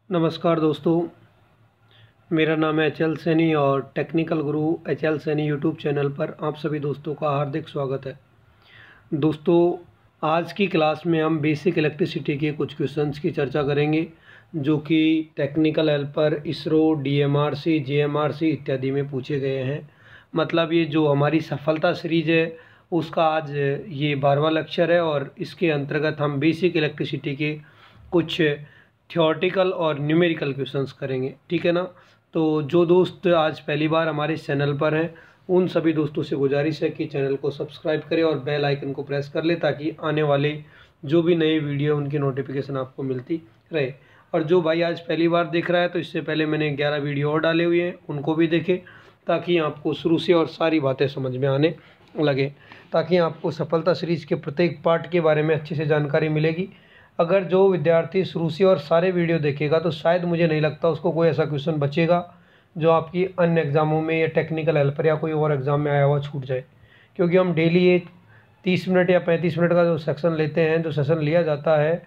नमस्कार दोस्तों, मेरा नाम है एच.एल. सैनी और टेक्निकल गुरु एच.एल. सैनी यूट्यूब चैनल पर आप सभी दोस्तों का हार्दिक स्वागत है। दोस्तों, आज की क्लास में हम बेसिक इलेक्ट्रिसिटी के कुछ क्वेश्चंस की चर्चा करेंगे जो कि टेक्निकल हेल्पर, इसरो, डीएमआरसी, जेएमआरसी इत्यादि में पूछे गए हैं। मतलब ये जो हमारी सफलता सीरीज है उसका आज ये 12वां लेक्चर है और इसके अंतर्गत हम बेसिक इलेक्ट्रिसिटी के कुछ थ्योरेटिकल और न्यूमेरिकल क्वेश्चंस करेंगे। ठीक है ना। तो जो दोस्त आज पहली बार हमारे चैनल पर हैं उन सभी दोस्तों से गुजारिश है कि चैनल को सब्सक्राइब करें और बेल आइकन को प्रेस कर ले ताकि आने वाले जो भी नए वीडियो उनकी नोटिफिकेशन आपको मिलती रहे। और जो भाई आज पहली बार देख रहा है तो इससे पहले मैंने 11 वीडियो और डाले हुए हैं, उनको भी देखें ताकि आपको शुरू से और सारी बातें समझ में आने लगे, ताकि आपको सफलता सीरीज के प्रत्येक पार्ट के बारे में अच्छे से जानकारी मिलेगी। अगर जो विद्यार्थी शुरू से और सारे वीडियो देखेगा तो शायद मुझे नहीं लगता उसको कोई ऐसा क्वेश्चन बचेगा जो आपकी अन्य एग्ज़ामों में या टेक्निकल हेल्पर या कोई और एग्ज़ाम में आया हुआ छूट जाए, क्योंकि हम डेली एक 30 मिनट या 35 मिनट का जो सेक्शन लेते हैं, जो सेशन लिया जाता है,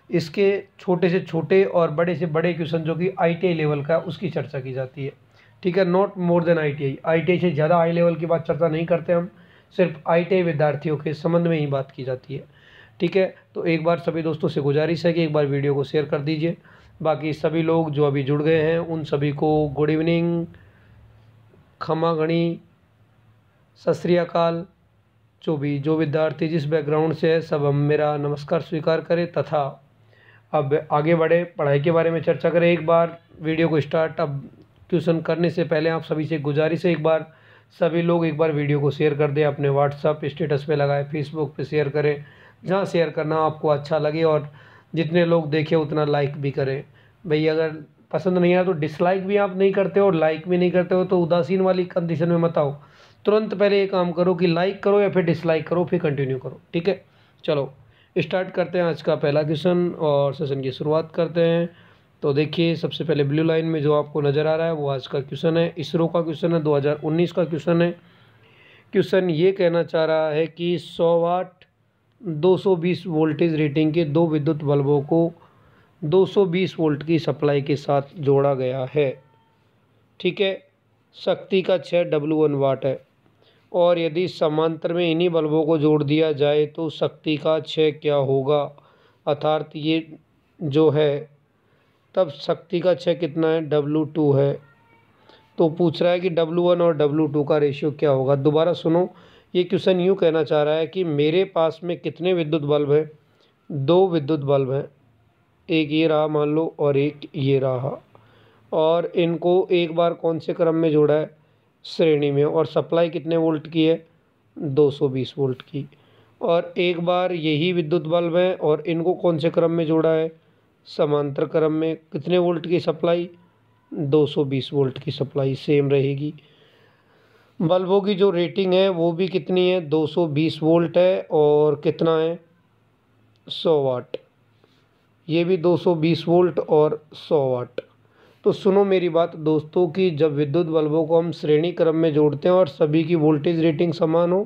इसके छोटे से छोटे और बड़े से बड़े क्वेश्चन जो कि ITI लेवल का उसकी चर्चा की जाती है। ठीक है, नॉट मोर देन ITI से ज़्यादा हाई लेवल की बात चर्चा नहीं करते हम, सिर्फ ITI विद्यार्थियों के संबंध में ही बात की जाती है। ठीक है, तो एक बार सभी दोस्तों से गुजारिश है कि एक बार वीडियो को शेयर कर दीजिए। बाकी सभी लोग जो अभी जुड़ गए हैं उन सभी को गुड इवनिंग, खमा गणी, सत श्री अकाल। जो विद्यार्थी जिस बैकग्राउंड से है सब हम मेरा नमस्कार स्वीकार करें तथा अब आगे बढ़े, पढ़ाई के बारे में चर्चा करें। एक बार वीडियो को स्टार्ट अब क्वेश्चन करने से पहले आप सभी से गुजारिश है, एक बार सभी लोग एक बार वीडियो को शेयर कर दें, अपने व्हाट्सएप स्टेटस पे लगाएं, फेसबुक पे शेयर करें, जहाँ शेयर करना आपको अच्छा लगे, और जितने लोग देखें उतना लाइक भी करें। भाई अगर पसंद नहीं आया तो डिसलाइक भी आप नहीं करते हो, लाइक भी नहीं करते हो तो उदासीन वाली कंडीशन में मत आओ। तुरंत पहले ये काम करो कि लाइक करो या फिर डिसलाइक करो, फिर कंटिन्यू करो। ठीक है, चलो स्टार्ट करते हैं आज का पहला क्वेश्चन और सेशन की शुरुआत करते हैं। तो देखिए, सबसे पहले ब्लू लाइन में जो आपको नज़र आ रहा है वो आज का क्वेश्चन है, इसरो का क्वेश्चन है, 2019 का क्वेश्चन है। क्वेश्चन ये कहना चाह रहा है कि 100 वाट 220 वोल्टेज रेटिंग के दो विद्युत बल्बों को 220 वोल्ट की सप्लाई के साथ जोड़ा गया है। ठीक है, शक्ति का 6 W1 वाट है, और यदि समांतर में इन्हीं बल्बों को जोड़ दिया जाए तो शक्ति का 6 क्या होगा, अर्थात ये जो है तब शक्ति का 6 कितना है, W2 है। तो पूछ रहा है कि W1 और W2 का रेशियो क्या होगा। दोबारा सुनो, ये क्वेश्चन यूँ कहना चाह रहा है कि मेरे पास में कितने विद्युत बल्ब हैं, दो विद्युत बल्ब हैं, एक ये रहा मान लो और एक ये रहा, और इनको एक बार कौन से क्रम में जोड़ा है, श्रेणी में, और सप्लाई कितने वोल्ट की है, 220 वोल्ट की। और एक बार यही विद्युत बल्ब हैं और इनको कौन से क्रम में जोड़ा है, समांतर क्रम में, कितने वोल्ट की सप्लाई, 220 वोल्ट की सप्लाई सेम रहेगी। बल्बों की जो रेटिंग है वो भी कितनी है, 220 वोल्ट है, और कितना है, 100 वाट। ये भी 220 वोल्ट और 100 वाट। तो सुनो मेरी बात दोस्तों कि जब विद्युत बल्बों को हम श्रेणी क्रम में जोड़ते हैं और सभी की वोल्टेज रेटिंग समान हो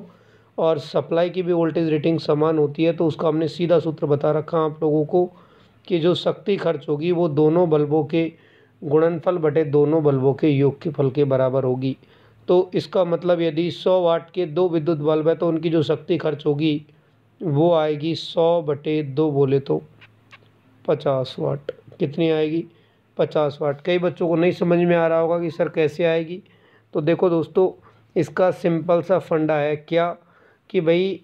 और सप्लाई की भी वोल्टेज रेटिंग समान होती है, तो उसका हमने सीधा सूत्र बता रखा आप लोगों को कि जो शक्ति खर्च होगी वो दोनों बल्बों के गुणनफल बटे दोनों बल्बों के योगफल के बराबर होगी। तो इसका मतलब यदि 100 वाट के दो विद्युत बल्ब है तो उनकी जो शक्ति खर्च होगी वो आएगी 100/2, बोले तो 50 वाट। कितनी आएगी, 50 वाट। कई बच्चों को नहीं समझ में आ रहा होगा कि सर कैसे आएगी। तो देखो दोस्तों, इसका सिंपल सा फंडा है क्या कि भाई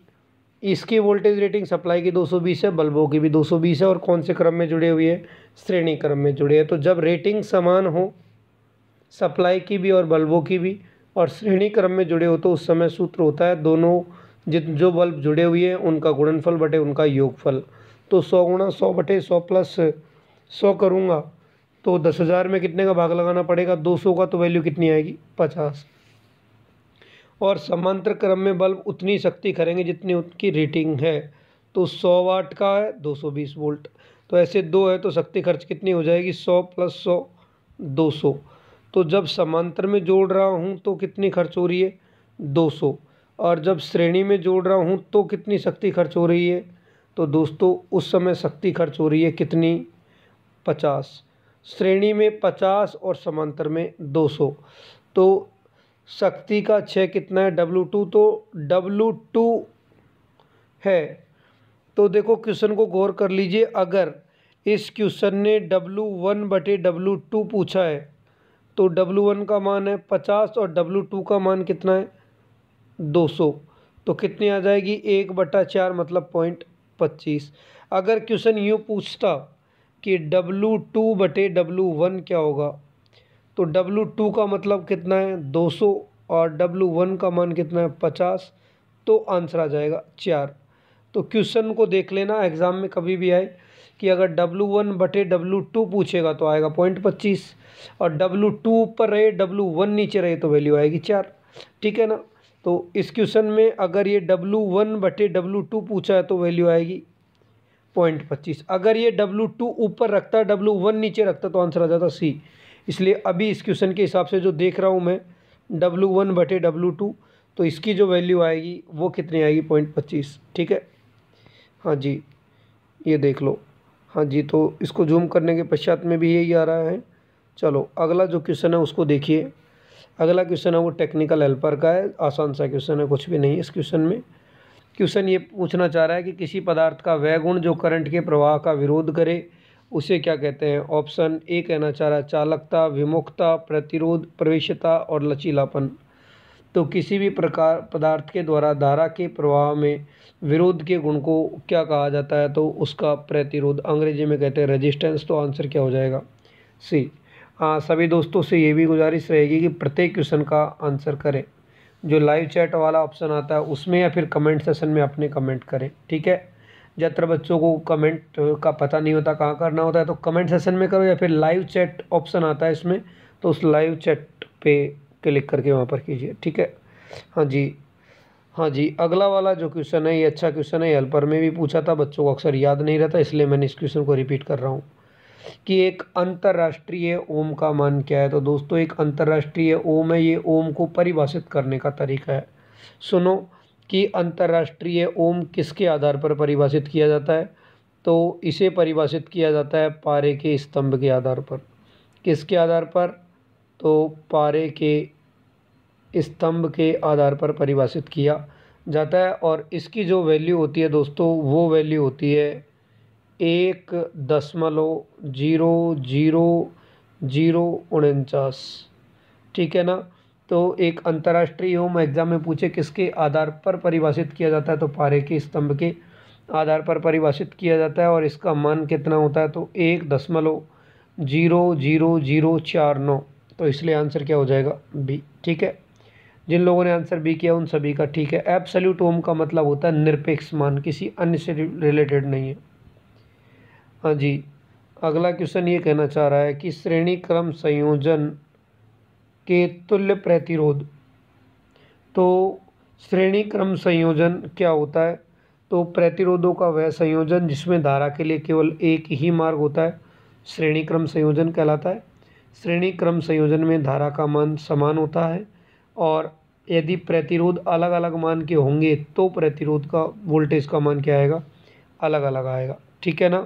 इसकी वोल्टेज रेटिंग सप्लाई की 220 है, बल्बों की भी 220 है, और कौन से क्रम में जुड़े हुए हैं, श्रेणी क्रम में जुड़े हैं। तो जब रेटिंग समान हो सप्लाई की भी और बल्बों की भी, और श्रेणी क्रम में जुड़े हो, तो उस समय सूत्र होता है दोनों जो बल्ब जुड़े हुए हैं उनका गुणनफल बटे उनका योगफल। तो 100 गुणा 100/100 प्लस 100 करूँगा तो 10,000 में कितने का भाग लगाना पड़ेगा, 200 का, तो वैल्यू कितनी आएगी, 50। और समांतर क्रम में बल्ब उतनी शक्ति खरेंगे जितनी उनकी रेटिंग है। तो 100 वाट का है, 220 वोल्ट, तो ऐसे दो है तो शक्ति खर्च कितनी हो जाएगी, 100 + 100 200। तो जब समांतर में जोड़ रहा हूँ तो कितनी खर्च हो रही है, 200, और जब श्रेणी में जोड़ रहा हूँ तो कितनी शक्ति खर्च हो रही है, तो दोस्तों उस समय शक्ति खर्च हो रही है कितनी, 50। श्रेणी में 50 और समांतर में 200। तो शक्ति का 6 कितना है, W2, तो W2 है। तो देखो क्वेश्चन को गौर कर लीजिए, अगर इस क्वेश्चन ने W1/W2 पूछा है तो W1 का मान है 50 और W2 का मान कितना है 200, तो कितनी आ जाएगी 1/4 मतलब 0.25। अगर क्वेश्चन यूँ पूछता कि W2/W1 क्या होगा, तो W2 का मतलब कितना है 200 और W1 का मान कितना है 50, तो आंसर आ जाएगा 4। तो क्वेश्चन को देख लेना, एग्ज़ाम में कभी भी आए कि अगर W1/W2 पूछेगा तो आएगा 0.25, और W2 ऊपर रहे W1 नीचे रहे तो वैल्यू आएगी 4। ठीक है ना। तो इस क्वेश्चन में अगर ये W1/W2 पूछा है तो वैल्यू आएगी 0.25। अगर ये W2 ऊपर रखता W1 नीचे रखता तो आंसर आ जाता C। इसलिए अभी इस क्वेश्चन के हिसाब से जो देख रहा हूँ मैं W1/W2, तो इसकी जो वैल्यू आएगी वो कितनी आएगी 0.25। ठीक है, हाँ जी, ये देख लो। हाँ जी, तो इसको जूम करने के पश्चात में भी यही आ रहा है। चलो अगला जो क्वेश्चन है उसको देखिए। अगला क्वेश्चन है वो टेक्निकल हेल्पर का है, आसान सा क्वेश्चन है, कुछ भी नहीं है इस क्वेश्चन में। क्वेश्चन ये पूछना चाह रहा है कि किसी पदार्थ का वह गुण जो करंट के प्रवाह का विरोध करे उसे क्या कहते हैं। ऑप्शन ए कहना चाह रहा है चालकता, विमुखता, प्रतिरोध, प्रवेशिता और लचीलापन। तो किसी भी प्रकार पदार्थ के द्वारा धारा के प्रवाह में विरोध के गुण को क्या कहा जाता है, तो उसका प्रतिरोध, अंग्रेजी में कहते हैं रेजिस्टेंस। तो आंसर क्या हो जाएगा सी। हाँ, सभी दोस्तों से ये भी गुजारिश रहेगी कि प्रत्येक क्वेश्चन का आंसर करें। जो लाइव चैट वाला ऑप्शन आता है उसमें या फिर कमेंट सेशन में अपने कमेंट करें। ठीक है, ज़्यादातर बच्चों को कमेंट का पता नहीं होता कहाँ करना होता है, तो कमेंट सेशन में करो या फिर लाइव चैट ऑप्शन आता है इसमें, तो उस लाइव चैट पे क्लिक करके वहाँ पर कीजिए। ठीक है, हाँ जी, हाँ जी। अगला वाला जो क्वेश्चन है ये अच्छा क्वेश्चन है, हेल्पर में भी पूछा था, बच्चों को अक्सर याद नहीं रहता इसलिए मैंने इस क्वेश्चन को रिपीट कर रहा हूँ कि एक अंतर्राष्ट्रीय ओम का मान क्या है। तो दोस्तों एक अंतर्राष्ट्रीय ओम है, ये ओम को परिभाषित करने का तरीका है। सुनो कि अंतर्राष्ट्रीय ओम किसके आधार पर परिभाषित किया जाता है, तो इसे परिभाषित किया जाता है पारे के स्तंभ के आधार पर। किसके आधार पर, तो पारे के स्तंभ के आधार पर परिभाषित किया जाता है। और इसकी जो वैल्यू होती है दोस्तों वो वैल्यू होती है 1.000049। ठीक है ना। तो एक अंतर्राष्ट्रीय ओम एग्जाम में पूछे किसके आधार पर परिभाषित किया जाता है, तो पारे के स्तंभ के आधार पर परिभाषित किया जाता है। और इसका मान कितना होता है, तो 1.000049। तो इसलिए आंसर क्या हो जाएगा बी। ठीक है, जिन लोगों ने आंसर बी किया उन सभी का ठीक है। एब्सोल्यूट ओम का मतलब होता है निरपेक्ष मान, किसी अन्य से रिलेटेड नहीं है। हाँ जी, अगला क्वेश्चन ये कहना चाह रहा है कि श्रेणी क्रम संयोजन के तुल्य प्रतिरोध। तो श्रेणी क्रम संयोजन क्या होता है, तो प्रतिरोधों का वह संयोजन जिसमें धारा के लिए केवल एक ही मार्ग होता है श्रेणी क्रम संयोजन कहलाता है। श्रेणी क्रम संयोजन में धारा का मान समान होता है, और यदि प्रतिरोध अलग अलग मान के होंगे तो प्रतिरोध का वोल्टेज का मान क्या आएगा, अलग अलग आएगा। ठीक है ना।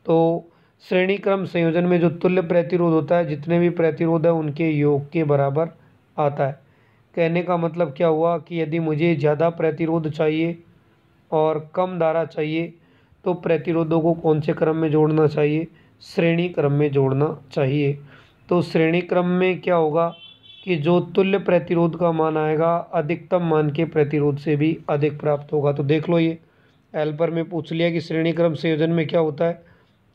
तो श्रेणी क्रम संयोजन में जो तुल्य प्रतिरोध होता है, जितने भी प्रतिरोध है उनके योग के बराबर आता है। कहने का मतलब क्या हुआ कि यदि मुझे ज़्यादा प्रतिरोध चाहिए और कम धारा चाहिए तो प्रतिरोधों को कौन से क्रम में जोड़ना चाहिए, श्रेणी क्रम में जोड़ना चाहिए। तो श्रेणी क्रम में क्या होगा कि जो तुल्य प्रतिरोध का मान आएगा अधिकतम मान के प्रतिरोध से भी अधिक प्राप्त होगा। तो देख लो, ये हेल्पर में पूछ लिया कि श्रेणी क्रम संयोजन में क्या होता है,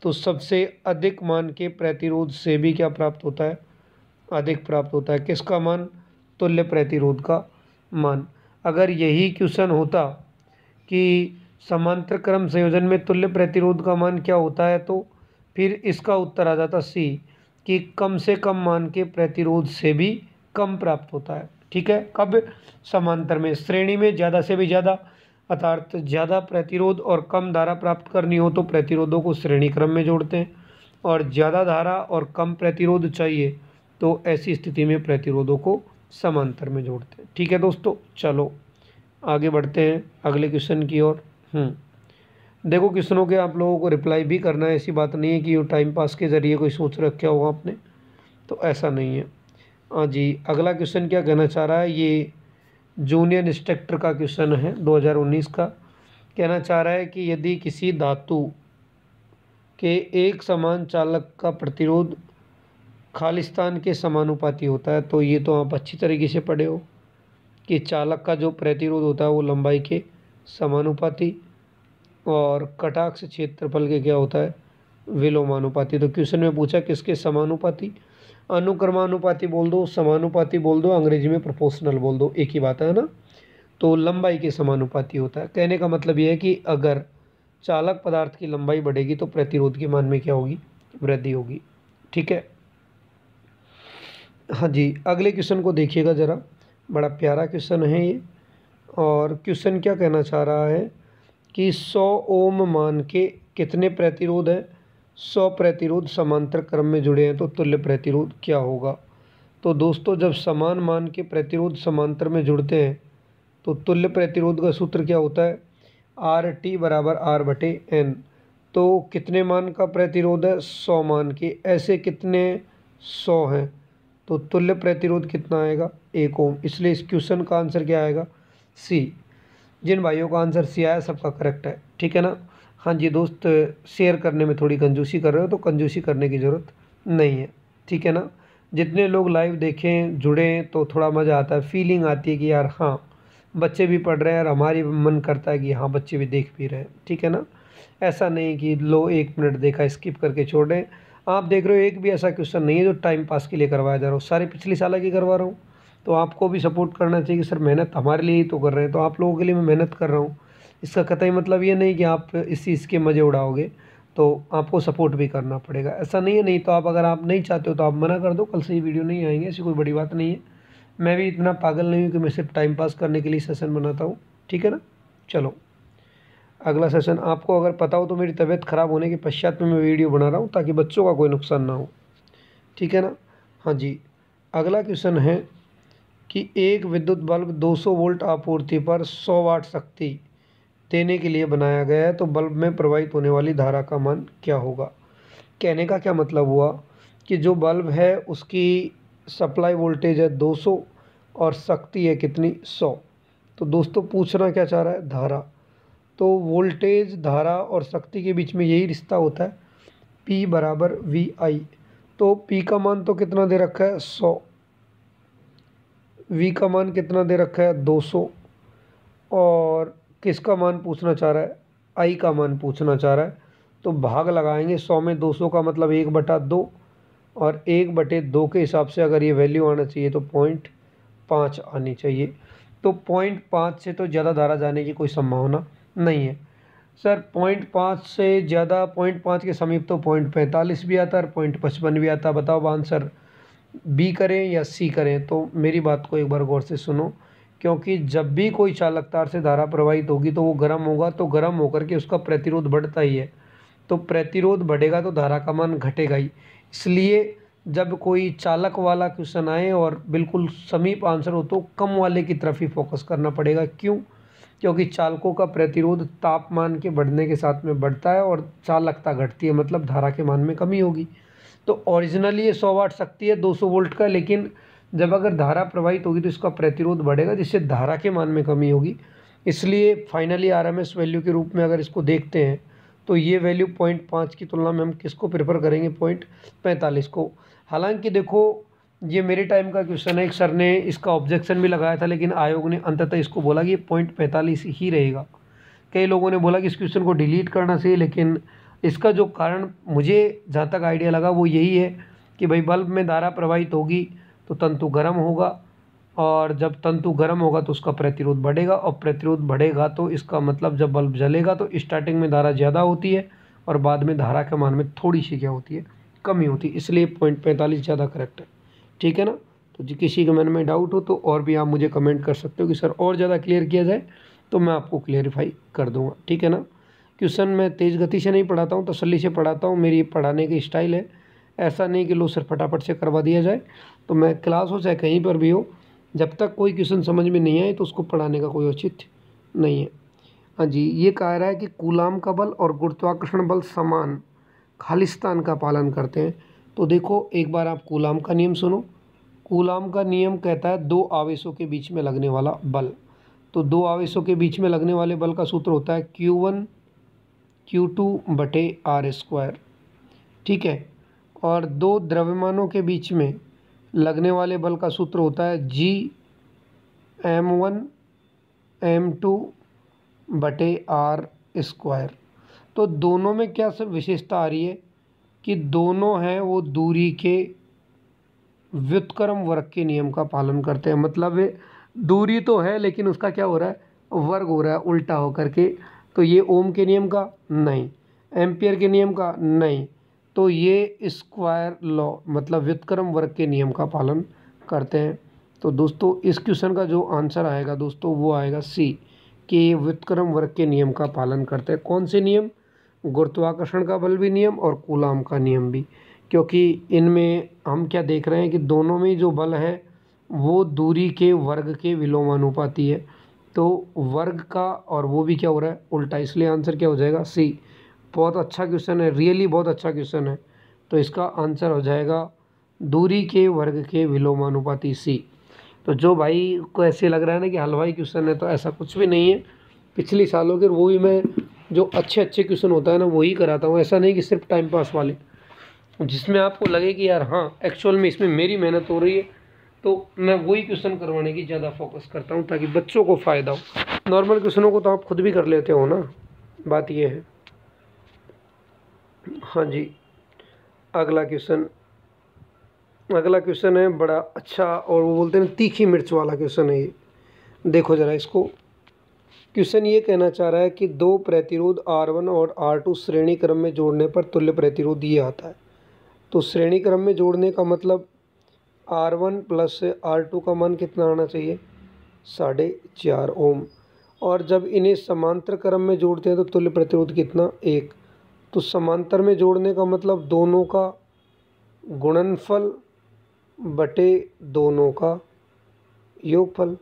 तो सबसे अधिक मान के प्रतिरोध से भी क्या प्राप्त होता है, अधिक प्राप्त होता है। किसका मान, तुल्य प्रतिरोध का मान। अगर यही क्वेश्चन होता कि समांतर क्रम संयोजन में तुल्य प्रतिरोध का मान क्या होता है, तो फिर इसका उत्तर आ जाता सी, कि कम से कम मान के प्रतिरोध से भी कम प्राप्त होता है। ठीक है, कब, समांतर में। श्रेणी में ज़्यादा से भी ज़्यादा अर्थात ज़्यादा प्रतिरोध और कम धारा प्राप्त करनी हो तो प्रतिरोधों को श्रेणी क्रम में जोड़ते हैं, और ज़्यादा धारा और कम प्रतिरोध चाहिए तो ऐसी स्थिति में प्रतिरोधों को समांतर में जोड़ते हैं। ठीक है दोस्तों, चलो आगे बढ़ते हैं अगले क्वेश्चन की ओर। देखो क्वेश्चनों के आप लोगों को रिप्लाई भी करना है, ऐसी बात नहीं है कि वो टाइम पास के ज़रिए कोई सोच रखा होगा आपने, तो ऐसा नहीं है। हाँ जी, अगला क्वेश्चन क्या कहना चाह रहा है, ये जूनियर इंस्ट्रक्टर का क्वेश्चन है 2019 का। कहना चाह रहा है कि यदि किसी धातु के एक समान चालक का प्रतिरोध खालिस्तान के समानुपाती होता है, तो ये तो आप अच्छी तरीके से पढ़े हो कि चालक का जो प्रतिरोध होता है वो लंबाई के समानुपाती और कटाक्ष क्षेत्रफल के क्या होता है, विलोमानुपाती। तो क्वेश्चन में पूछा किसके समानुपाती, अनुक्रमानुपाती बोल दो, समानुपाती बोल दो, अंग्रेजी में प्रोपोर्शनल बोल दो, एक ही बात है ना। तो लंबाई के समानुपाती होता है। कहने का मतलब यह है कि अगर चालक पदार्थ की लंबाई बढ़ेगी तो प्रतिरोध के मान में क्या होगी, वृद्धि होगी। ठीक है। हाँ जी, अगले क्वेश्चन को देखिएगा ज़रा, बड़ा प्यारा क्वेश्चन है ये। और क्वेश्चन क्या कहना चाह रहा है कि 100 ओम मान के कितने प्रतिरोध है, 100 प्रतिरोध समांतर क्रम में जुड़े हैं, तो तुल्य प्रतिरोध क्या होगा। तो दोस्तों जब समान मान के प्रतिरोध समांतर में जुड़ते हैं तो तुल्य प्रतिरोध का सूत्र क्या होता है, RT बराबर R/N। तो कितने मान का प्रतिरोध है, 100 मान के, ऐसे कितने 100 हैं, तो तुल्य प्रतिरोध कितना आएगा, 1 ओम। इसलिए इस क्वेश्चन का आंसर क्या आएगा, सी। जिन भाइयों का आंसर सी आया सबका करेक्ट है, ठीक है ना। हाँ जी दोस्त, शेयर करने में थोड़ी कंजूसी कर रहे हो तो कंजूसी करने की ज़रूरत नहीं है, ठीक है ना। जितने लोग लाइव देखें, जुड़ें, तो थोड़ा मज़ा आता है, फीलिंग आती है कि यार हाँ बच्चे भी पढ़ रहे हैं और हमारी मन करता है कि हाँ बच्चे भी देख भी रहे हैं, ठीक है ना। ऐसा नहीं कि लो 1 मिनट देखा स्किप करके छोड़ दें। आप देख रहे हो एक भी ऐसा क्वेश्चन नहीं है जो टाइम पास के लिए करवाया जा रहा हो, सारे पिछली साल की करवा रहा हूँ। तो आपको भी सपोर्ट करना चाहिए कि सर मेहनत हमारे लिए ही तो कर रहे हैं, तो आप लोगों के लिए मैं मेहनत कर रहा हूँ। इसका कतई मतलब ये नहीं कि आप इस चीज़ के मज़े उड़ाओगे, तो आपको सपोर्ट भी करना पड़ेगा, ऐसा नहीं है। नहीं तो आप अगर आप नहीं चाहते हो तो आप मना कर दो, कल से ही वीडियो नहीं आएंगे, ऐसी कोई बड़ी बात नहीं है। मैं भी इतना पागल नहीं हूँ कि मैं सिर्फ टाइम पास करने के लिए सेशन बनाता हूँ, ठीक है ना। चलो अगला सेशन, आपको अगर पता हो तो मेरी तबीयत ख़राब होने के पश्चात में मैं वीडियो बना रहा हूँ ताकि बच्चों का कोई नुकसान ना हो, ठीक है ना। हाँ जी, अगला क्वेश्चन है कि एक विद्युत बल्ब 200 वोल्ट आपूर्ति पर 100 वाट शक्ति देने के लिए बनाया गया है, तो बल्ब में प्रवाहित होने वाली धारा का मान क्या होगा। कहने का क्या मतलब हुआ कि जो बल्ब है उसकी सप्लाई वोल्टेज है 200 और शक्ति है कितनी, 100। तो दोस्तों पूछना क्या चाह रहा है, धारा। तो वोल्टेज, धारा और शक्ति के बीच में यही रिश्ता होता है, P बराबर VI। तो P का मान तो कितना दे रखा है, 100, V का मान कितना दे रखा है, 200, और किसका मान पूछना चाह रहा है, I का मान पूछना चाह रहा है। तो भाग लगाएंगे, 100 में 200 का मतलब 1/2, और 1/2 के हिसाब से अगर ये वैल्यू आना चाहिए तो 0.5 आनी चाहिए। तो 0.5 से तो ज़्यादा धारा जाने की कोई संभावना नहीं है सर। 0.5 से ज़्यादा, 0.5 के समीप तो 0.45 भी आता है और 0.55 भी आता है। बताओ आंसर बी करें या सी करें। तो मेरी बात को एक बार गौर से सुनो, क्योंकि जब भी कोई चालक तार से धारा प्रवाहित होगी तो वो गर्म होगा, तो गर्म होकर के उसका प्रतिरोध बढ़ता ही है, तो प्रतिरोध बढ़ेगा तो धारा का मान घटेगा ही। इसलिए जब कोई चालक वाला क्वेश्चन आए और बिल्कुल समीप आंसर हो तो कम वाले की तरफ ही फोकस करना पड़ेगा। क्यों, क्योंकि चालकों का प्रतिरोध तापमान के बढ़ने के साथ में बढ़ता है और चालकता घटती है, मतलब धारा के मान में कमी होगी। तो ओरिजिनली ये 100 वाट शक्ति है 200 वोल्ट का, लेकिन जब अगर धारा प्रवाहित होगी तो इसका प्रतिरोध बढ़ेगा जिससे धारा के मान में कमी होगी। इसलिए फाइनली आरएमएस वैल्यू के रूप में अगर इसको देखते हैं तो ये वैल्यू 0.5 की तुलना में हम किसको प्रेफर करेंगे, 0.45 को। हालांकि देखो ये मेरे टाइम का क्वेश्चन है, एक सर ने इसका ऑब्जेक्शन भी लगाया था, लेकिन आयोग ने अंततः इसको बोला कि ये 0.45 ही रहेगा। कई लोगों ने बोला कि इस क्वेश्चन को डिलीट करना चाहिए, लेकिन इसका जो कारण मुझे जहाँ तक आइडिया लगा वो यही है कि भाई बल्ब में धारा प्रवाहित होगी तो तंतु गर्म होगा, और जब तंतु गर्म होगा तो उसका प्रतिरोध बढ़ेगा, और प्रतिरोध बढ़ेगा तो इसका मतलब जब बल्ब जलेगा तो स्टार्टिंग में धारा ज़्यादा होती है और बाद में धारा के मान में थोड़ी सी क्या होती है, कमी होती है। इसलिए 0.45 ज़्यादा करेक्ट है, ठीक है ना। तो जी किसी के मन में डाउट हो तो और भी आप मुझे कमेंट कर सकते हो कि सर और ज़्यादा क्लियर किया जाए, तो मैं आपको क्लियरिफाई कर दूँगा, ठीक है ना। क्वेश्चन मैं तेज़ गति से नहीं पढ़ाता हूँ, तसल्ली से पढ़ाता हूँ, मेरी पढ़ाने की स्टाइल है। ऐसा नहीं कि लो सर फटाफट से करवा दिया जाए। तो मैं क्लास हो चाहे कहीं पर भी हो, जब तक कोई क्वेश्चन समझ में नहीं आए तो उसको पढ़ाने का कोई औचित्य नहीं है। हाँ जी, ये कह रहा है कि कूलाम का बल और गुरुत्वाकर्षण बल समान खालिस्तान का पालन करते हैं। तो देखो एक बार आप कूलाम का नियम सुनो। कूलाम का नियम कहता है दो आवेशों के बीच में लगने वाला बल। तो दो आवेशों के बीच में लगने वाले बल का सूत्र होता है Q1 Q2 बटे आर स्क्वायर। ठीक है। और दो द्रव्यमानों के बीच में लगने वाले बल का सूत्र होता है G(m1 m2 बटे आर स्क्वायर। तो दोनों में क्या सब विशेषता आ रही है कि दोनों हैं वो दूरी के व्युत्क्रम वर्ग के नियम का पालन करते हैं। मतलब वे दूरी तो है लेकिन उसका क्या हो रहा है, वर्ग हो रहा है उल्टा होकर के। तो ये ओम के नियम का नहीं, एम्पियर के नियम का नहीं, तो ये स्क्वायर लॉ मतलब व्युत्क्रम वर्ग के नियम का पालन करते हैं। तो दोस्तों इस क्वेश्चन का जो आंसर आएगा दोस्तों वो आएगा सी, कि ये व्युत्क्रम वर्ग के नियम का पालन करते हैं। कौन से नियम? गुरुत्वाकर्षण का बल भी नियम और कूलाम का नियम भी, क्योंकि इनमें हम क्या देख रहे हैं कि दोनों में जो बल है वो दूरी के वर्ग के विलोमानुपाती है। तो वर्ग का और वो भी क्या हो रहा है, उल्टा, इसलिए आंसर क्या हो जाएगा सी। बहुत अच्छा क्वेश्चन है, रियली बहुत अच्छा क्वेश्चन है। तो इसका आंसर हो जाएगा दूरी के वर्ग के विलोमानुपाती सी। तो जो भाई को ऐसे लग रहा है ना कि हलवाई क्वेश्चन है, तो ऐसा कुछ भी नहीं है। पिछले सालों के वो भी मैं जो अच्छे अच्छे क्वेश्चन होता है ना वही कराता हूँ। ऐसा नहीं कि सिर्फ टाइम पास वाले, जिसमें आपको लगे कि यार हाँ एक्चुअल में इसमें मेरी मेहनत हो रही है, तो मैं वही क्वेश्चन करवाने की ज़्यादा फोकस करता हूँ ताकि बच्चों को फ़ायदा हो। नॉर्मल क्वेश्चनों को तो आप खुद भी कर लेते हो ना, बात ये है। हाँ जी, अगला क्वेश्चन है बड़ा अच्छा, और वो बोलते हैं तीखी मिर्च वाला क्वेश्चन है ये। देखो ज़रा इसको। क्वेश्चन ये कहना चाह रहा है कि दो प्रतिरोध R1 और R2 श्रेणी क्रम में जोड़ने पर तुल्य प्रतिरोध ये आता है। तो श्रेणी क्रम में जोड़ने का मतलब R1 प्लस R2 का मान कितना आना चाहिए, 4.5 ओम। और जब इन्हें समांतर क्रम में जोड़ते हैं तो तुल्य प्रतिरोध कितना, 1। तो समांतर में जोड़ने का मतलब दोनों का गुणनफल बटे दोनों का योगफल।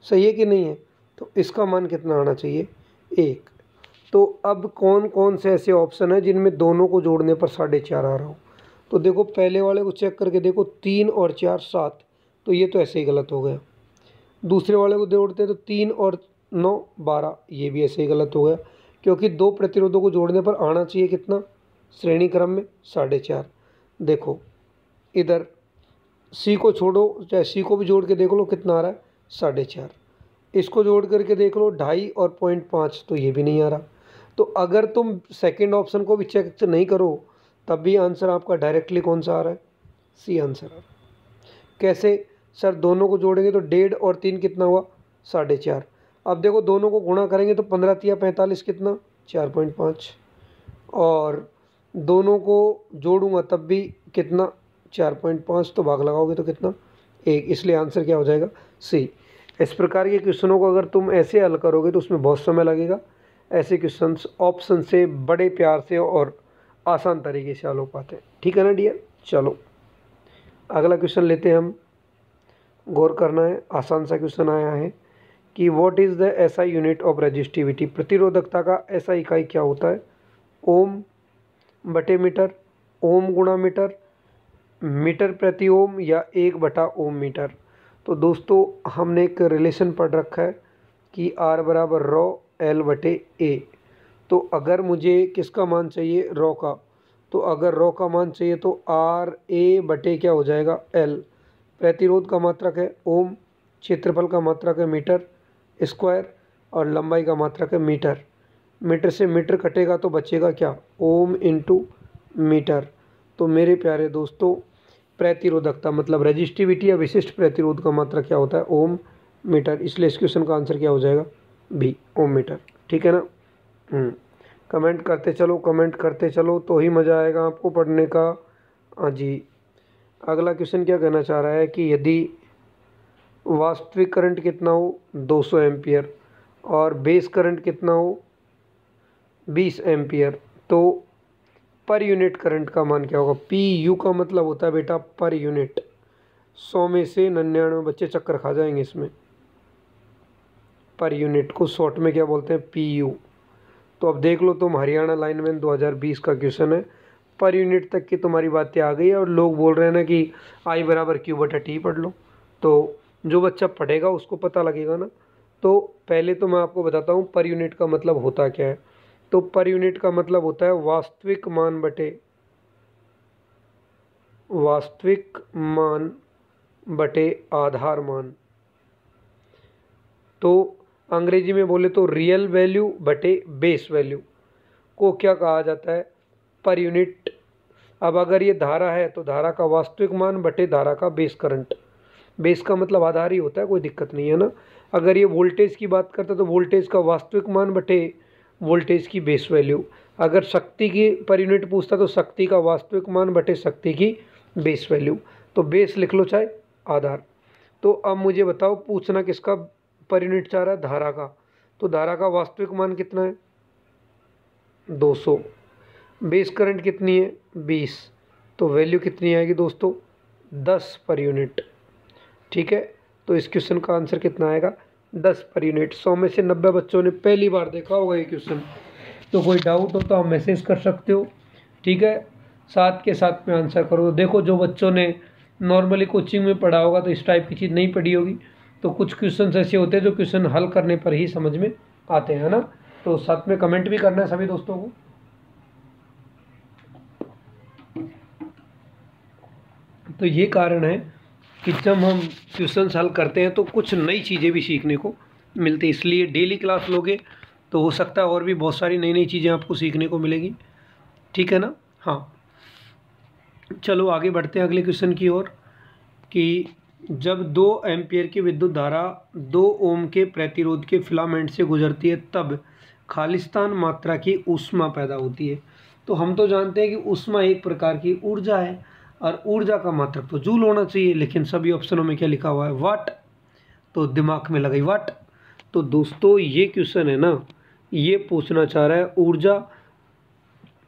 सही है कि नहीं है? तो इसका मान कितना आना चाहिए, 1। तो अब कौन कौन से ऐसे ऑप्शन हैं जिनमें दोनों को जोड़ने पर 4.5 आ रहा हो? तो देखो पहले वाले को चेक करके देखो, 3 और 4 7, तो ये तो ऐसे ही गलत हो गया। दूसरे वाले को जोड़ते हैं तो 3 और 9 12, ये भी ऐसे ही गलत हो गया, क्योंकि दो प्रतिरोधों को जोड़ने पर आना चाहिए कितना श्रेणी क्रम में, 4.5। देखो इधर सी को छोड़ो, चाहे सी को भी जोड़ के देख लो कितना आ रहा है, 4.5। इसको जोड़ करके देख लो 2.5 और 0.5, तो ये भी नहीं आ रहा। तो अगर तुम सेकंड ऑप्शन को भी चेक नहीं करो तब भी आंसर आपका डायरेक्टली कौन सा आ रहा है, सी आंसर आ रहा है। कैसे सर? दोनों को जोड़ेंगे तो 1.5 और 3 कितना हुआ, 4.5। अब देखो दोनों को गुणा करेंगे तो 15 तिया 45 कितना, 4.5। और दोनों को जोड़ूंगा तब भी कितना, 4.5। तो भाग लगाओगे तो कितना, 1। इसलिए आंसर क्या हो जाएगा, सी। इस प्रकार के क्वेश्चनों को अगर तुम ऐसे हल करोगे तो उसमें बहुत समय लगेगा। ऐसे क्वेश्चंस ऑप्शन से बड़े प्यार से और आसान तरीके से हल हो पाते हैं। ठीक है ना डियर? चलो अगला क्वेश्चन लेते हैं हम। गौर करना है, आसान सा क्वेश्चन आया है कि what is the SI unit of resistivity. प्रतिरोधकता का एसआई इकाई क्या होता है, ओम बटे मीटर, ओम गुणा मीटर, मीटर प्रति ओम, या 1/ओम मीटर। तो दोस्तों हमने एक रिलेशन पढ़ रखा है कि R बराबर ρ L बटे A। तो अगर मुझे किसका मान चाहिए, ρ का, तो अगर ρ का मान चाहिए तो R A बटे क्या हो जाएगा, L। प्रतिरोध का मात्रक है ओम, क्षेत्रफल का मात्रक है मीटर स्क्वायर, और लंबाई का मात्रक है मीटर। मीटर से मीटर कटेगा तो बचेगा क्या, ओम इंटू मीटर। तो मेरे प्यारे दोस्तों प्रतिरोधकता मतलब रेजिस्टिविटी या विशिष्ट प्रतिरोध का मात्रा क्या होता है, ओम मीटर। इसलिए इस क्वेश्चन का आंसर क्या हो जाएगा, बी, ओम मीटर। ठीक है ना? कमेंट करते चलो तो ही मज़ा आएगा आपको पढ़ने का। हाँ जी, अगला क्वेश्चन क्या कहना चाह रहा है कि यदि वास्तविक करंट कितना हो, 200 एम्पियर, और बेस करंट कितना हो, 20 एम्पियर, तो पर यूनिट करंट का मान क्या होगा। पी यू का मतलब होता है बेटा पर यूनिट। 100 में से 99 बच्चे चक्कर खा जाएंगे इसमें। पर यूनिट को शॉर्ट में क्या बोलते हैं, PU। तो अब देख लो तुम, हरियाणा लाइनमैन 2020 का क्वेश्चन है, पर यूनिट तक की तुम्हारी बातें आ गई है और लोग बोल रहे हैं ना कि I = Q/T पढ़ लो। तो जो बच्चा पढ़ेगा उसको पता लगेगा ना। तो पहले तो मैं आपको बताता हूँ पर यूनिट का मतलब होता क्या है। तो पर यूनिट का मतलब होता है वास्तविक मान बटे आधार मान। तो अंग्रेजी में बोले तो रियल वैल्यू बटे बेस वैल्यू को क्या कहा जाता है, पर यूनिट। अब अगर ये धारा है तो धारा का वास्तविक मान बटे धारा का बेस करंट। बेस का मतलब आधार ही होता है, कोई दिक्कत नहीं है ना। अगर ये वोल्टेज की बात करता है तो वोल्टेज का वास्तविक मान बटे वोल्टेज की बेस वैल्यू। अगर शक्ति की पर यूनिट पूछता तो शक्ति का वास्तविक मान बटे शक्ति की बेस वैल्यू। तो बेस लिख लो चाहे आधार। तो अब मुझे बताओ, पूछना किसका पर यूनिट चाह रहा है, धारा का। तो धारा का वास्तविक मान कितना है, 200। बेस करंट कितनी है, 20। तो वैल्यू कितनी आएगी दोस्तों, 10 पर यूनिट। ठीक है, तो इस क्वेश्चन का आंसर कितना आएगा, 10 पर यूनिट। 100 में से 90 बच्चों ने पहली बार देखा होगा ये क्वेश्चन। तो कोई डाउट हो तो आप मैसेज कर सकते हो। ठीक है, साथ के साथ में आंसर करो। देखो, जो बच्चों ने नॉर्मली कोचिंग में पढ़ा होगा तो इस टाइप की चीज़ नहीं पढ़ी होगी। तो कुछ क्वेश्चन ऐसे होते हैं जो क्वेश्चन हल करने पर ही समझ में आते हैं ना। तो साथ में कमेंट भी करना है सभी दोस्तों को। तो ये कारण है कि जब हम क्वेश्चन हल करते हैं तो कुछ नई चीज़ें भी सीखने को मिलती, इसलिए डेली क्लास लोगे तो हो सकता है और भी बहुत सारी नई नई चीज़ें आपको सीखने को मिलेगी। ठीक है ना। हाँ, चलो आगे बढ़ते हैं अगले क्वेश्चन की ओर। कि जब 2 एम्पियर की विद्युत धारा 2 ओम के प्रतिरोध के फिलामेंट से गुजरती है तब खालिस्तान मात्रा की ऊष्मा पैदा होती है। तो हम तो जानते हैं कि ऊष्मा एक प्रकार की ऊर्जा है और ऊर्जा का मात्रक तो जूल होना चाहिए, लेकिन सभी ऑप्शनों में क्या लिखा हुआ है, वाट। तो दिमाग में लगाई वाट। तो दोस्तों ये क्वेश्चन है ना, ये पूछना चाह रहा है ऊर्जा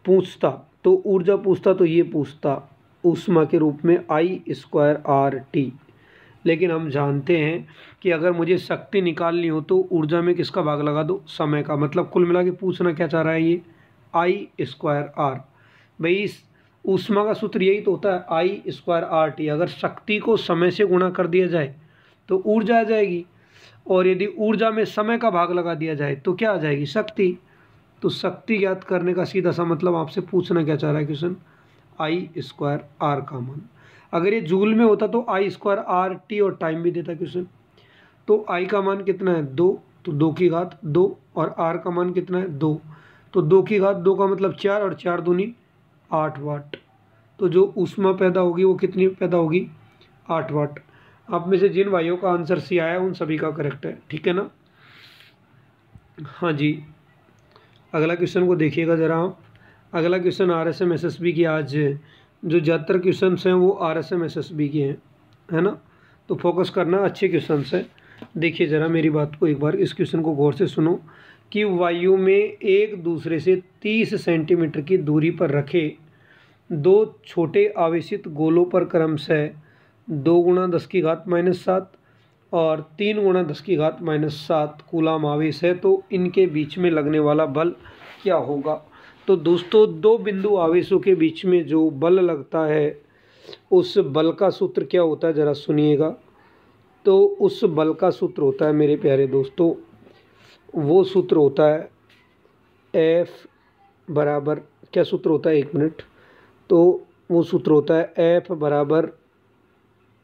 पूछता, तो ऊर्जा पूछता तो ये पूछता ऊष्मा के रूप में I²RT। लेकिन हम जानते हैं कि अगर मुझे शक्ति निकालनी हो तो ऊर्जा में किसका भाग लगा दो, समय का। मतलब कुल मिला के पूछना क्या चाह रहा है ये, I²R। भाई इस ऊष्मा का सूत्र यही तो होता है, I²RT। अगर शक्ति को समय से गुणा कर दिया जाए तो ऊर्जा आ जाएगी, और यदि ऊर्जा में समय का भाग लगा दिया जाए तो क्या आ जाएगी, शक्ति। तो शक्ति ज्ञात करने का सीधा सा मतलब आपसे पूछना क्या चाह रहा है क्वेश्चन, I²R का मान। अगर ये जूल में होता तो I²RT और टाइम भी देता क्वेश्चन। तो I का मान कितना है, 2, तो 2 की घात 2, और R का मान कितना है, 2, तो 2 की घात 2 का मतलब 4, और 4 दूनी 8 वाट। तो जो ऊष्मा पैदा होगी वो कितनी पैदा होगी, 8 वाट। आप में से जिन भाइयों का आंसर सी आया उन सभी का करेक्ट है। ठीक है ना। हाँ जी, अगला क्वेश्चन को देखिएगा ज़रा आप। अगला क्वेश्चन RSM SSB की, आज जो ज़्यादातर क्वेश्चन हैं वो RSM SSB के हैं, है ना। तो फोकस करना, अच्छे क्वेश्चन है। देखिए ज़रा मेरी बात को एक बार, इस क्वेश्चन को गौर से सुनो। कि वायु में एक दूसरे से 30 सेंटीमीटर की दूरी पर रखे 2 छोटे आवेशित गोलों पर क्रमशः 2 × 10⁻⁷ और 3 × 10⁻⁷ कूलाम आवेश है, तो इनके बीच में लगने वाला बल क्या होगा। तो दोस्तों, 2 बिंदु आवेशों के बीच में जो बल लगता है उस बल का सूत्र क्या होता है, ज़रा सुनिएगा। तो उस बल का सूत्र होता है मेरे प्यारे दोस्तों, वो सूत्र होता है F बराबर, क्या सूत्र होता है, 1 मिनट। तो वो सूत्र होता है F बराबर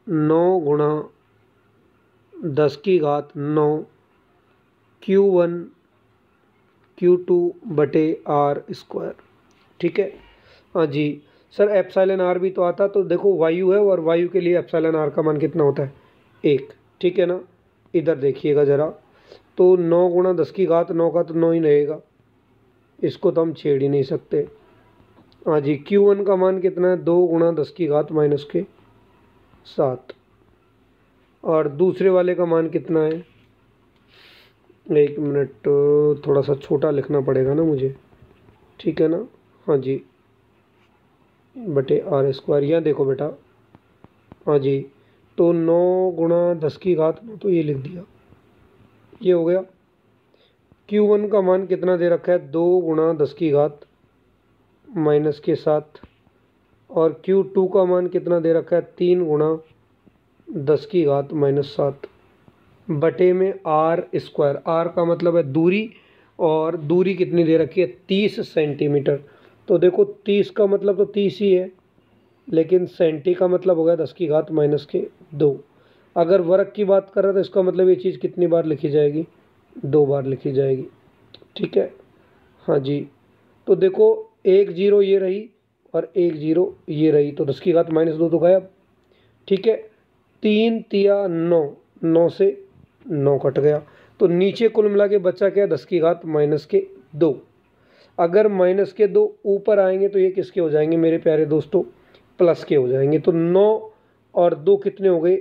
9 × 10⁹ Q1 Q2 बटे R²। ठीक है। हाँ जी सर, εr भी तो आता। तो देखो वायु है और वायु के लिए εr का मान कितना होता है, 1। ठीक है ना। इधर देखिएगा ज़रा, तो 9 × 10⁹ का तो 9 ही रहेगा, इसको तो हम छेड़ ही नहीं सकते। हाँ जी, Q1 का मान कितना है, 2 × 10⁻⁷। और दूसरे वाले का मान कितना है, 1 मिनट, थोड़ा सा छोटा लिखना पड़ेगा ना मुझे। ठीक है ना। हाँ जी, बटे R²। यहाँ देखो बेटा, हाँ जी, तो 9 × 10⁻⁹ तो ये लिख दिया, ये हो गया। Q1 का मान कितना दे रखा है, 2 गुणा 10 की घात माइनस के 7, और Q2 का मान कितना दे रखा है, 3 गुणा 10 की घात माइनस 7 बटे में R स्क्वायर। R का मतलब है दूरी, और दूरी कितनी दे रखी है, 30 सेंटीमीटर। तो देखो 30 का मतलब तो 30 ही है, लेकिन सेंटी का मतलब हो गया 10 की घात माइनस के 2। अगर वर्ग की बात कर रहा तो इसका मतलब ये चीज़ कितनी बार लिखी जाएगी, 2 बार लिखी जाएगी। ठीक है, हाँ जी। तो देखो 1 0 ये रही और 1 0 ये रही, तो 10 की घात माइनस 2 तो गायब। ठीक है, 3 तिया 9, 9 से 9 कट गया, तो नीचे कुल मिला के बचा क्या, 10 की घात माइनस के 2। अगर माइनस के 2 ऊपर आएंगे तो ये किसके हो जाएंगे मेरे प्यारे दोस्तों, प्लस के हो जाएंगे। तो 9 और 2 कितने हो गए,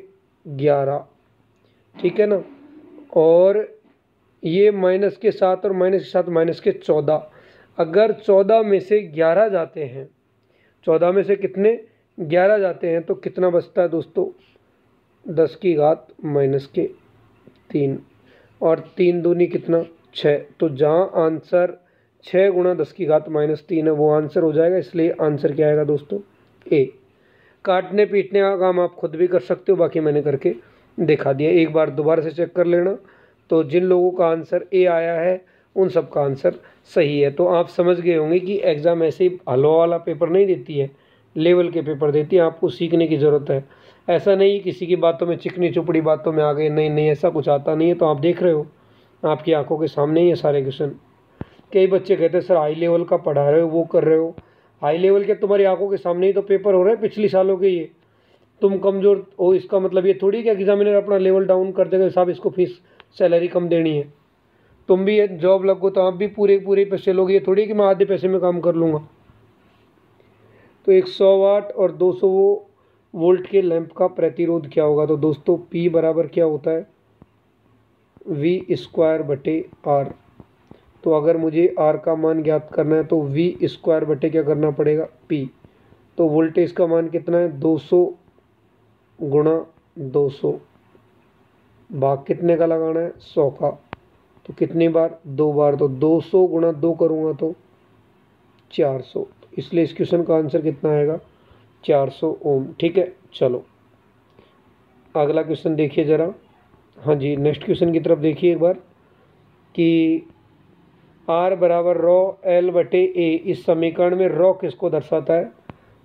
11। ठीक है ना, और ये माइनस के 7 और माइनस के 7 माइनस के 14। अगर 14 में से 11 जाते हैं, 14 में से कितने 11 जाते हैं, तो कितना बचता है दोस्तों, 10 की घात माइनस के 3, और 3 दूनी कितना 6। तो जहाँ आंसर 6 गुणा 10 की घात माइनस 3 है वो आंसर हो जाएगा, इसलिए आंसर क्या आएगा दोस्तों, ए। काटने पीटने का काम आप खुद भी कर सकते हो, बाकी मैंने करके दिखा दिया, एक बार दोबारा से चेक कर लेना। तो जिन लोगों का आंसर ए आया है उन सब का आंसर सही है। तो आप समझ गए होंगे कि एग्ज़ाम ऐसे ही हलवा वाला पेपर नहीं देती है, लेवल के पेपर देती है, आपको सीखने की ज़रूरत है। ऐसा नहीं किसी की बातों में, चिकनी चुपड़ी बातों में आ गए, नहीं नहीं ऐसा कुछ आता नहीं है। तो आप देख रहे हो, आपकी आंखों के सामने ही है सारे क्वेश्चन। कई बच्चे कहते हैं सर हाई लेवल का पढ़ा रहे हो, वो कर रहे हो, हाई लेवल के तुम्हारी आंखों के सामने ही तो पेपर हो रहे हैं पिछले सालों के। ये तुम कमज़ोर हो इसका मतलब ये थोड़ी कि एग्जामिनर अपना लेवल डाउन कर देगा, साहब इसको फीस सैलरी कम देनी है। तुम भी ये जॉब लगो तो आप भी पूरे पूरे पैसे लोगे, ये थोड़ी कि मैं आधे पैसे में काम कर लूँगा। तो 100 वाट और 200 वोल्ट के लैंप का प्रतिरोध क्या होगा, तो दोस्तों P बराबर क्या होता है, V स्क्वायर बटे R। तो अगर मुझे R का मान ज्ञात करना है तो V स्क्वायर बटे क्या करना पड़ेगा, P। तो वोल्टेज का मान कितना है, 200 गुणा 200, भाग कितने का लगाना है, 100 का। तो कितनी बार, 2 बार। तो 200 गुणा 2 करूँगा तो 400, इसलिए इस क्वेश्चन का आंसर कितना आएगा, 400 ओम। ठीक है, चलो अगला क्वेश्चन देखिए ज़रा। हाँ जी, नेक्स्ट क्वेश्चन की तरफ देखिए एक बार कि R बराबर रॉ L बटे A, इस समीकरण में रॉ किसको दर्शाता है।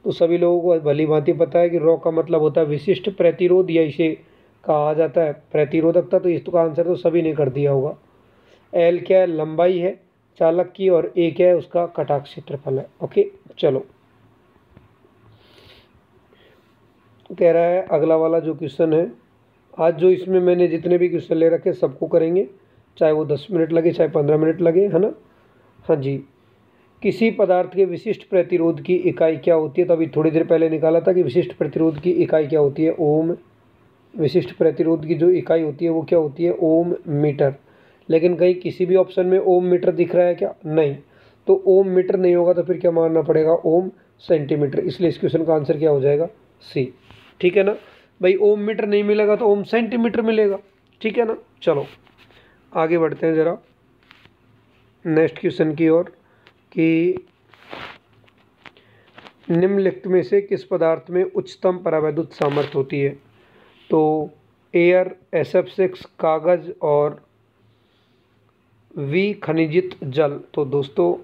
तो सभी लोगों को भली भांति पता है कि रॉ का मतलब होता है विशिष्ट प्रतिरोध, या इसे कहा जाता है प्रतिरोधकता। तो इसका आंसर तो सभी ने कर दिया होगा। L क्या है, लंबाई है चालक की, और A क्या है, उसका कटाक्ष क्षेत्रफल है। ओके, चलो कह रहा है अगला वाला जो क्वेश्चन है, आज जो इसमें मैंने जितने भी क्वेश्चन ले रखे सबको करेंगे, चाहे वो 10 मिनट लगे चाहे 15 मिनट लगे, है ना। हाँ जी, किसी पदार्थ के विशिष्ट प्रतिरोध की इकाई क्या होती है। तो अभी थोड़ी देर पहले निकाला था कि विशिष्ट प्रतिरोध की इकाई क्या होती है, ओम। विशिष्ट प्रतिरोध की जो इकाई होती है वो क्या होती है, ओम मीटर। लेकिन कहीं किसी भी ऑप्शन में ओम मीटर दिख रहा है क्या, नहीं। तो ओम मीटर नहीं होगा तो फिर क्या मानना पड़ेगा, ओम सेंटीमीटर। इसलिए इस क्वेश्चन का आंसर क्या हो जाएगा, सी। ठीक है ना भाई, ओम मीटर नहीं मिलेगा तो ओम सेंटीमीटर मिलेगा। ठीक है ना, चलो आगे बढ़ते हैं ज़रा नेक्स्ट क्वेश्चन की ओर कि निम्नलिखित में से किस पदार्थ में उच्चतम परावैद्युत सामर्थ्य होती है। तो एयर, SF6 कागज़, और V खनिजित जल। तो दोस्तों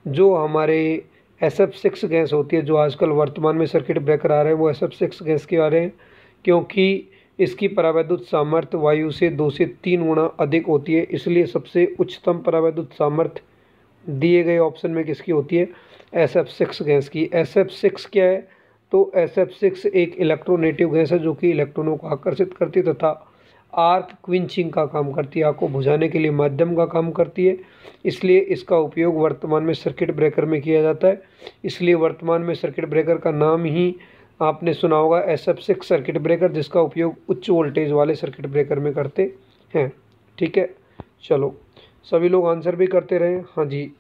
जो हमारे SF6 गैस होती है, जो आजकल वर्तमान में सर्किट ब्रेकर आ रहे हैं वो SF6 गैस के आ रहे हैं, क्योंकि इसकी परावैद्युत सामर्थ्य वायु से 2 से 3 गुणा अधिक होती है। इसलिए सबसे उच्चतम परावैद्युत सामर्थ्य दिए गए ऑप्शन में किसकी होती है, SF6 गैस की। SF6 क्या है, तो SF6 एक इलेक्ट्रोनेगेटिव गैस है जो कि इलेक्ट्रॉनों को आकर्षित करती है तथा आर्क क्विंचिंग का काम करती है, आग को बुझाने के लिए माध्यम का काम करती है। इसलिए इसका उपयोग वर्तमान में सर्किट ब्रेकर में किया जाता है। इसलिए वर्तमान में सर्किट ब्रेकर का नाम ही आपने सुना होगा SF6 सर्किट ब्रेकर, जिसका उपयोग उच्च वोल्टेज वाले सर्किट ब्रेकर में करते हैं। ठीक है, चलो सभी लोग आंसर भी करते रहे। हाँ जी,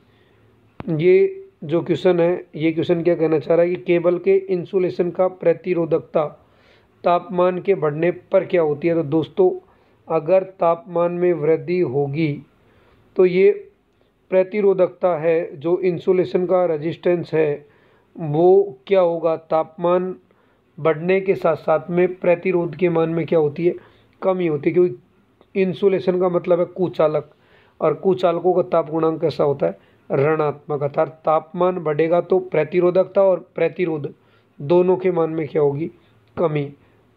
ये जो क्वेश्चन है, ये क्वेश्चन क्या कहना चाह रहा है कि केबल के इंसुलेशन का प्रतिरोधकता तापमान के बढ़ने पर क्या होती है। तो दोस्तों अगर तापमान में वृद्धि होगी तो ये प्रतिरोधकता है, जो इंसुलेशन का रेजिस्टेंस है वो क्या होगा, तापमान बढ़ने के साथ साथ में प्रतिरोध के मान में क्या होती है, कमी होती है, क्योंकि इंसुलेशन का मतलब है कुचालक, और कुचालकों का ताप गुणांक कैसा होता है, ऋणात्मक। अर्थात तापमान बढ़ेगा तो प्रतिरोधकता और प्रतिरोध दोनों के मान में क्या होगी, कमी।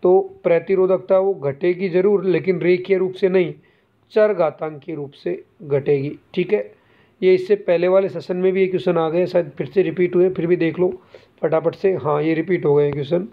तो प्रतिरोधकता वो घटेगी जरूर, लेकिन रेखीय रूप से नहीं, चरघातांकी रूप से घटेगी। ठीक है, ये इससे पहले वाले सेशन में भी ये क्वेश्चन आ गए, शायद फिर से रिपीट हुए, फिर भी देख लो फटाफट से। हाँ, ये रिपीट हो गए क्वेश्चन।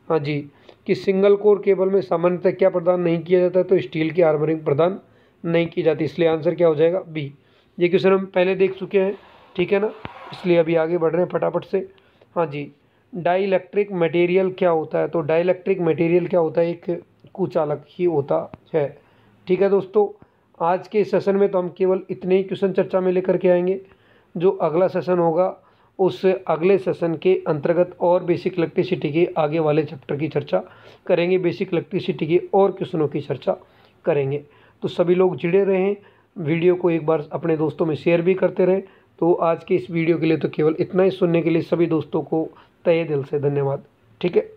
हाँ जी, कि सिंगल कोर केबल में सामान्यतः क्या प्रदान नहीं किया जाता है, तो स्टील की आर्मरिंग प्रदान नहीं की जाती, इसलिए आंसर क्या हो जाएगा, बी। ये क्वेश्चन हम पहले देख चुके हैं, ठीक है ना, इसलिए अभी आगे बढ़ रहे हैं फटाफट से। हाँ जी, डाइइलेक्ट्रिक मटेरियल क्या होता है, तो डाइइलेक्ट्रिक मटेरियल क्या होता है, एक कुचालक ही होता है। ठीक है दोस्तों, आज के सेशन में तो हम केवल इतने ही क्वेश्चन चर्चा में लेकर के आएंगे। जो अगला सेशन होगा उस अगले सेशन के अंतर्गत और बेसिक इलेक्ट्रिसिटी के आगे वाले चैप्टर की चर्चा करेंगे, बेसिक इलेक्ट्रिसिटी के और क्वेश्चनों की चर्चा करेंगे। तो सभी लोग जुड़े रहें, वीडियो को एक बार अपने दोस्तों में शेयर भी करते रहें। तो आज के इस वीडियो के लिए तो केवल इतना ही, सुनने के लिए सभी दोस्तों को तहे दिल से धन्यवाद। ठीक है।